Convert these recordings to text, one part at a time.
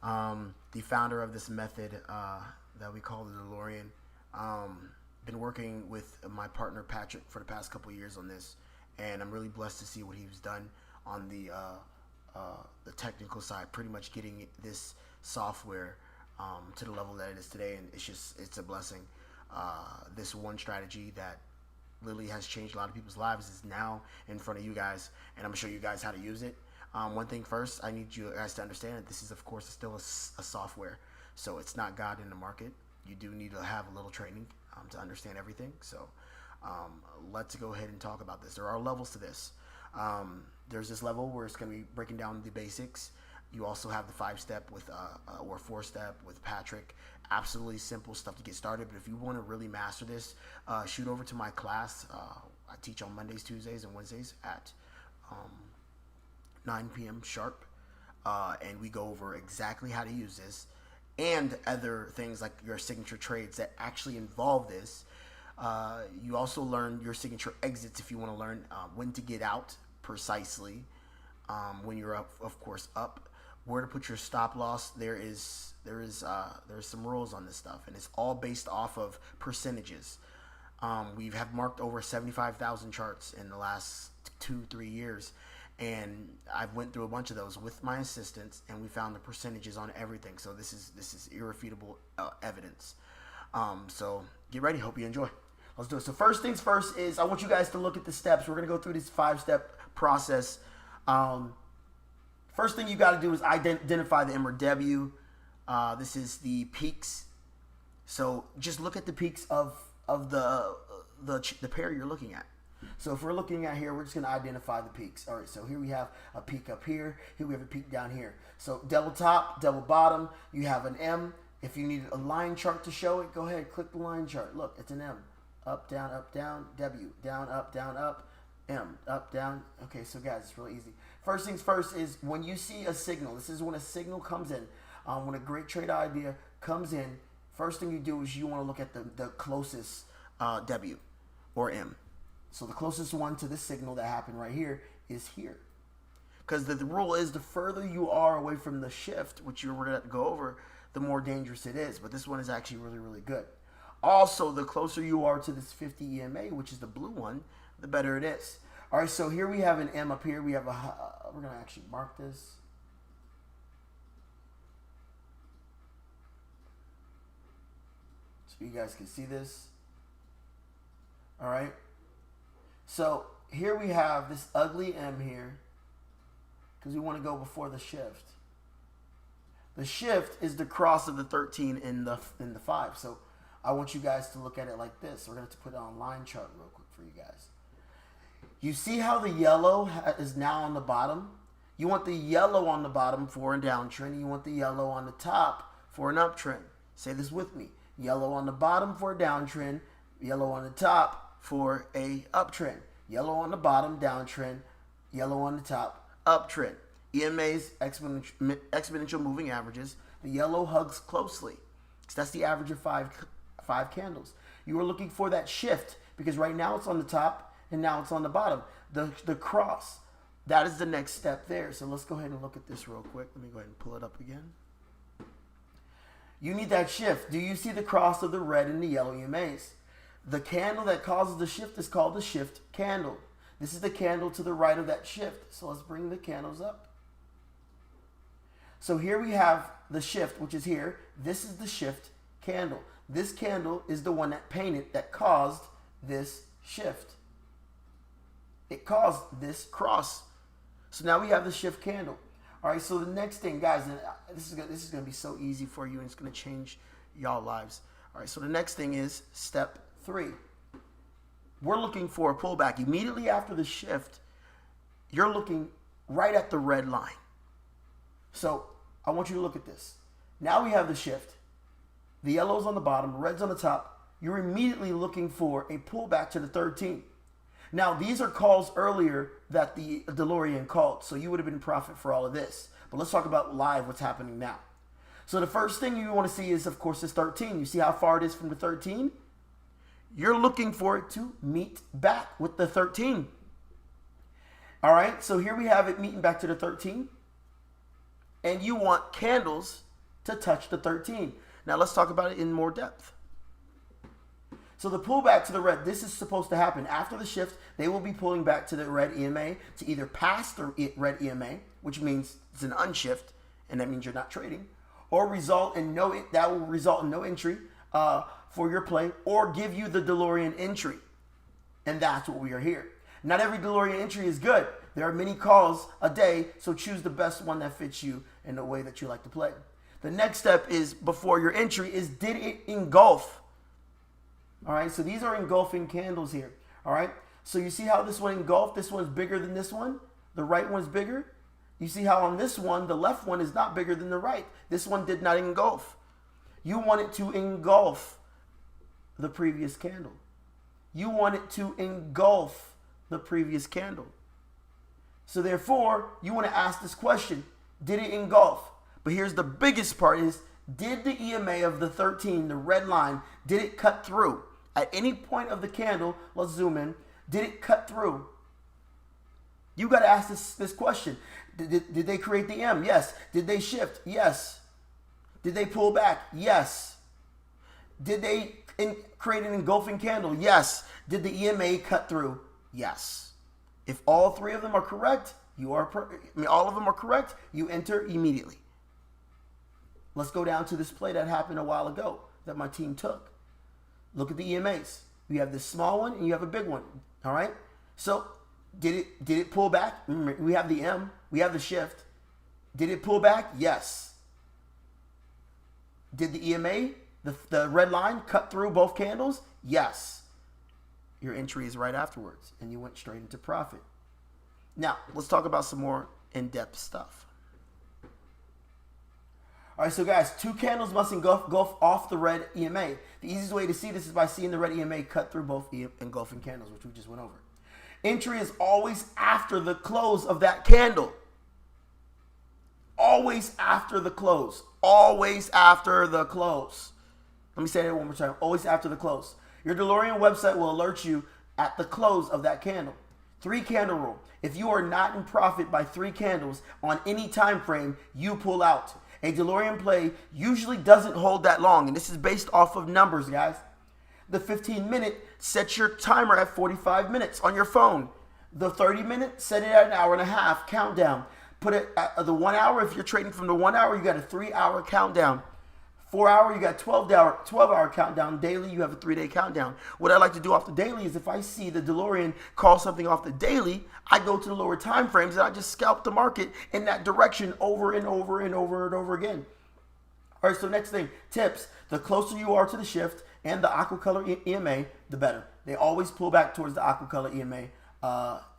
The founder of this method that we call the DeLorean. Been working with my partner Patrick for the past couple of years on this, and I'm really blessed to see what he's done on the technical side, pretty much getting this software to the level that it is today, and it's a blessing. This one strategy that literally has changed a lot of people's lives is now in front of you guys, and I'm gonna show you guys how to use it. One thing first, I need you guys to understand that this is, of course, still a software, so it's not God in the market. You do need to have a little training to understand everything. So let's go ahead and talk about this. There are levels to this. There's this level where it's going to be breaking down the basics. You also have the 5-step with or 4-step with Patrick. Absolutely simple stuff to get started. But if you want to really master this, shoot over to my class. I teach on Mondays, Tuesdays, and Wednesdays at 9 p.m. sharp. And we go over exactly how to use this and other things like your signature trades that actually involve this. You also learn your signature exits if you want to learn when to get out precisely when you're up, of course, up. Where to put your stop loss. There's some rules on this stuff, and it's all based off of percentages. We have marked over 75,000 charts in the last 2-3 years, and I've went through a bunch of those with my assistants, and we found the percentages on everything. So this is irrefutable evidence. So get ready. Hope you enjoy. Let's do it. So first things first is I want you guys to look at the steps. We're gonna go through this 5-step process. First thing you got to do is identify the M or W. This is the peaks. So just look at the peaks of the pair you're looking at. So if we're looking at here, we're just going to identify the peaks. All right, so here we have a peak up here. Here we have a peak down here. So double top, double bottom. You have an M. If you need a line chart to show it, go ahead, click the line chart. Look, it's an M. Up, down, W. Down, up, M. Up, down. Okay, so guys, it's really easy. First things first is when you see a signal. This is when a signal comes in. When a great trade idea comes in, first thing you do is you want to look at the closest W or M. So the closest one to this signal that happened right here is here. Because the rule is the further you are away from the shift, which we're going to go over, the more dangerous it is. But this one is actually really, really good. Also, the closer you are to this 50 EMA, which is the blue one, the better it is. All right, so here we have an M up here. We have we're going to actually mark this. So you guys can see this. All right. So here we have this ugly M here because we want to go before the shift. The shift is the cross of the 13 in the 5. So I want you guys to look at it like this. We're going to have to put it on line chart real quick for you guys. You see how the yellow is now on the bottom? You want the yellow on the bottom for a downtrend. You want the yellow on the top for an uptrend. Say this with me. Yellow on the bottom for a downtrend. Yellow on the top for a uptrend. Yellow on the bottom, downtrend. Yellow on the top, uptrend. EMAs, exponential moving averages. The yellow hugs closely. So that's the average of five candles. You are looking for that shift because right now it's on the top and now it's on the bottom. The cross, that is the next step there. So let's go ahead and look at this real quick. Let me go ahead and pull it up again. You need that shift. Do you see the cross of the red and the yellow EMAs? The candle that causes the shift is called the shift candle. This is the candle to the right of that shift. So let's bring the candles up. So here we have the shift, which is here. This is the shift candle. This candle is the one that caused this shift. It caused this cross. So now we have the shift candle. All right, so the next thing, guys, and this is going to be so easy for you, and it's going to change y'all lives. All right, so the next thing is step 3. We're looking for a pullback. Immediately after the shift, you're looking right at the red line. So I want you to look at this. Now we have the shift. The yellow's on the bottom, red's on the top. You're immediately looking for a pullback to the 13. Now, these are calls earlier that the DeLorean called, so you would have been in profit for all of this. But let's talk about live what's happening now. So the first thing you want to see is, of course, this 13. You see how far it is from the 13? You're looking for it to meet back with the 13. All right, so here we have it meeting back to the 13. And you want candles to touch the 13. Now let's talk about it in more depth. So the pullback to the red, this is supposed to happen. After the shift, they will be pulling back to the red EMA to either pass the red EMA, which means it's an unshift, and that means you're not trading, or that will result in no entry for your play, or give you the DeLorean entry. And that's what we are here. Not every DeLorean entry is good. There are many calls a day, so choose the best one that fits you in the way that you like to play. The next step is, before your entry, is did it engulf? All right, so these are engulfing candles here. All right, so you see how this one engulfed? This one's bigger than this one. The right one's bigger. You see how on this one, the left one is not bigger than the right. This one did not engulf. You want it to engulf the previous candle. You want it to engulf the previous candle. So therefore, you want to ask this question, did it engulf? But here's the biggest part is, did the EMA of the 13, the red line, did it cut through? At any point of the candle, let's zoom in, did it cut through? You got to ask this question. Did they create the M? Yes. Did they shift? Yes. Did they pull back? Yes. Did they create an engulfing candle? Yes. Did the EMA cut through? Yes. If all three of them are correct, all of them are correct, you enter immediately. Let's go down to this play that happened a while ago that my team took. Look at the EMAs. You have this small one and you have a big one. All right. So did it pull back? Remember, we have the M. We have the shift. Did it pull back? Yes. Did the EMA, the red line, cut through both candles? Yes. Your entry is right afterwards, and you went straight into profit. Now, let's talk about some more in-depth stuff. All right, so guys, two candles must engulf off the red EMA. The easiest way to see this is by seeing the red EMA cut through both engulfing candles, which we just went over. Entry is always after the close of that candle. Always after the close. Always after the close. Let me say that one more time. Always after the close. Your DeLorean website will alert you at the close of that candle. 3 candle rule. If you are not in profit by 3 candles on any time frame, you pull out. A DeLorean play usually doesn't hold that long, and this is based off of numbers, guys. The 15-minute, set your timer at 45 minutes on your phone. The 30-minute, set it at an hour and a half countdown. Put it at the 1 hour. If you're trading from the 1 hour, you got a 3-hour countdown. 4 hour, you got 12-hour countdown. Daily, you have a 3-day countdown. What I like to do off the daily is if I see the DeLorean call something off the daily, I go to the lower time frames and I just scalp the market in that direction over and over and over and over again. All right, so next thing, tips. The closer you are to the shift and the aqua color EMA, the better. They always pull back towards the aqua color EMA.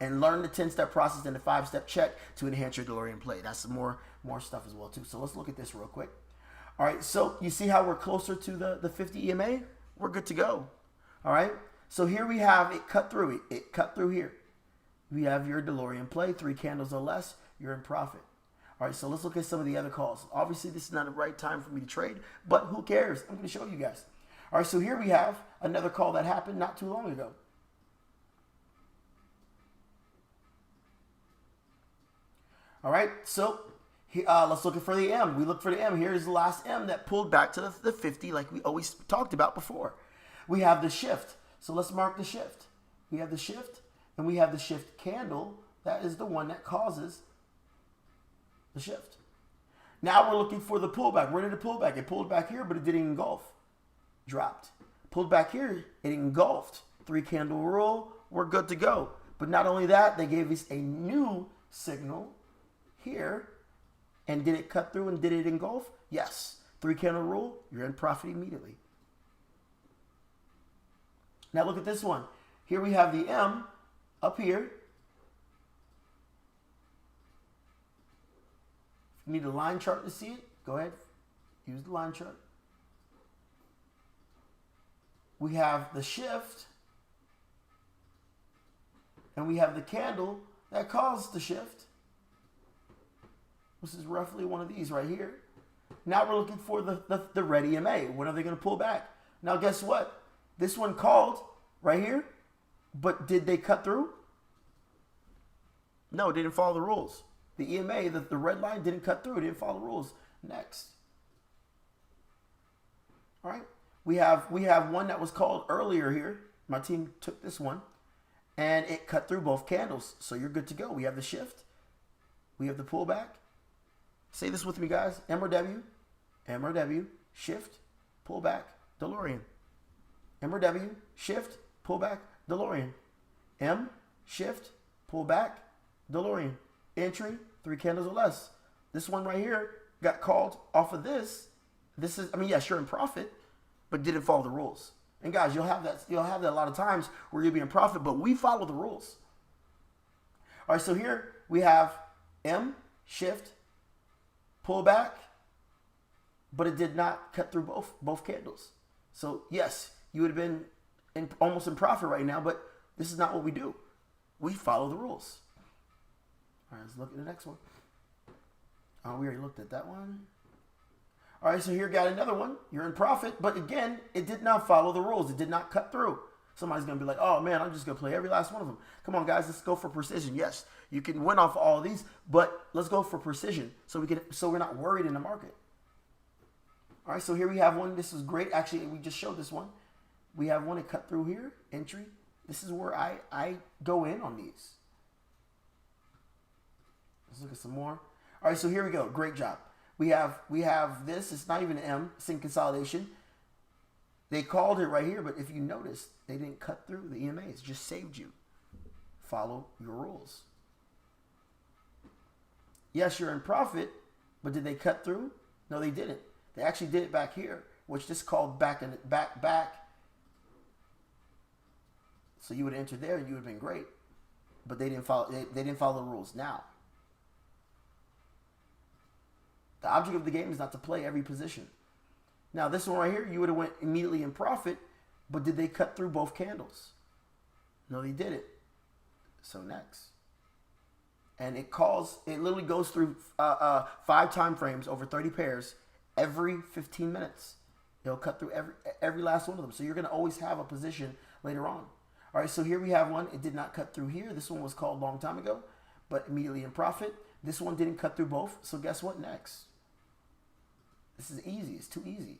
And learn the 10-step process and the 5-step check to enhance your DeLorean play. That's some more stuff as well too. So let's look at this real quick. All right, so you see how we're closer to the 50 EMA? We're good to go. All right, so here we have it cut through. It cut through here. We have your DeLorean play, 3 candles or less, you're in profit. All right, so let's look at some of the other calls. Obviously, this is not the right time for me to trade, but who cares? I'm going to show you guys. All right, so here we have another call that happened not too long ago. All right, so let's look for the M. We look for the M. Here's the last M that pulled back to the 50 like we always talked about before. We have the shift. So let's mark the shift. We have the shift, and we have the shift candle. That is the one that causes the shift. Now we're looking for the pullback. Where did it pull back? It pulled back here, but it didn't engulf. Dropped. Pulled back here, it engulfed. 3 candle rule, we're good to go. But not only that, they gave us a new signal here. And did it cut through and did it engulf? Yes. 3 candle rule, you're in profit immediately. Now look at this one. Here we have the M up here. If you need a line chart to see it, go ahead. Use the line chart. We have the shift. And we have the candle that caused the shift. This is roughly one of these right here. Now we're looking for the red EMA. When are they going to pull back? Now guess what? This one called right here, but did they cut through? No, it didn't follow the rules. The EMA, the red line didn't cut through. It didn't follow the rules. Next. All right. We have one that was called earlier here. My team took this one, and it cut through both candles. So you're good to go. We have the shift. We have the pullback. Say this with me, guys. M or W. M or W. Shift. Pullback. DeLorean. M or W. Shift. Pullback. DeLorean. M. Shift. Pullback. DeLorean. Entry. 3 candles or less. This one right here got called off of this. This is, I mean, yes, you're in profit, but didn't follow the rules. And guys, you'll have that a lot of times where you'll be in profit, but we follow the rules. All right, so here we have M, shift, pullback, but it did not cut through both candles. So yes, you would have been almost in profit right now, but this is not what we do. We follow the rules. All right, let's look at the next one. Oh, we already looked at that one. All right, so here got another one. You're in profit, but again, it did not follow the rules. It did not cut through. Somebody's going to be like, oh, man, I'm just going to play every last one of them. Come on, guys, let's go for precision. Yes, you can win off all of these, but let's go for precision so we're not worried in the market. All right, so here we have one. This is great. Actually, we just showed this one. We have one that cut through here, entry. This is where I go in on these. Let's look at some more. All right, so here we go. Great job. We have this. It's not even an M. It's in consolidation. They called it right here, but if you notice, they didn't cut through the EMAs. Just saved you. Follow your rules. Yes, you're in profit, but did they cut through? No, they didn't. They actually did it back here, which this called back. So you would have entered there and you would have been great, but they didn't follow. They didn't follow the rules. Now, the object of the game is not to play every position. Now, this one right here, you would have went immediately in profit, but did they cut through both candles? No, they didn't. So next. And it literally goes through 5 time frames over 30 pairs every 15 minutes. It'll cut through every last one of them. So you're going to always have a position later on. All right, so here we have one. It did not cut through here. This one was called a long time ago, but immediately in profit. This one didn't cut through both. So guess what next? This is easy. It's too easy.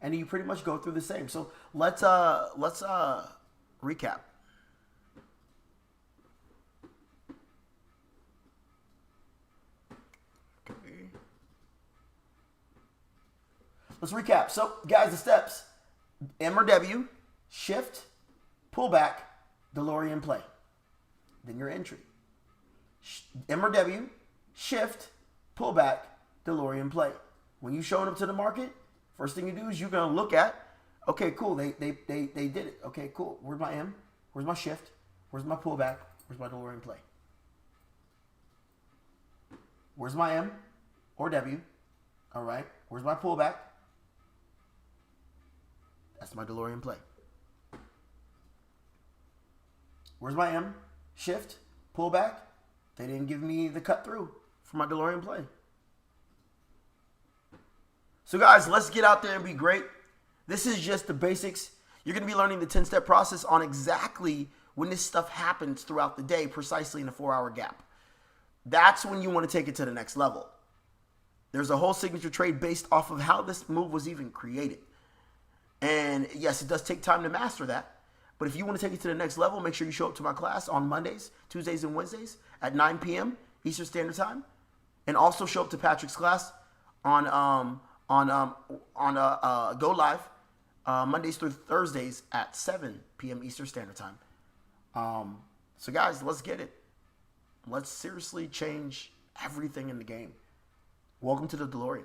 And you pretty much go through the same. So let's recap. Okay. Let's recap. So guys, the steps: M or W, shift, pullback, DeLorean play. Then your entry. M or W, shift, pullback, DeLorean play. When you showing up to the market, first thing you do is you're gonna look at, okay, cool, they did it. Okay, cool. Where's my M? Where's my shift? Where's my pullback? Where's my DeLorean play? Where's my M or W? All right. Where's my pullback? That's my DeLorean play. Where's my M? Shift, pullback. They didn't give me the cut through for my DeLorean play. So guys, let's get out there and be great. This is just the basics. You're going to be learning the 10-step process on exactly when this stuff happens throughout the day, precisely in a 4-hour gap. That's when you want to take it to the next level. There's a whole signature trade based off of how this move was even created. And yes, it does take time to master that. But if you want to take it to the next level, make sure you show up to my class on Mondays, Tuesdays, and Wednesdays at 9 p.m. Eastern Standard Time. And also show up to Patrick's class on Go Live Mondays through Thursdays at 7 p.m. Eastern Standard Time. So guys, let's get it. Let's seriously change everything in the game. Welcome to the DeLorean.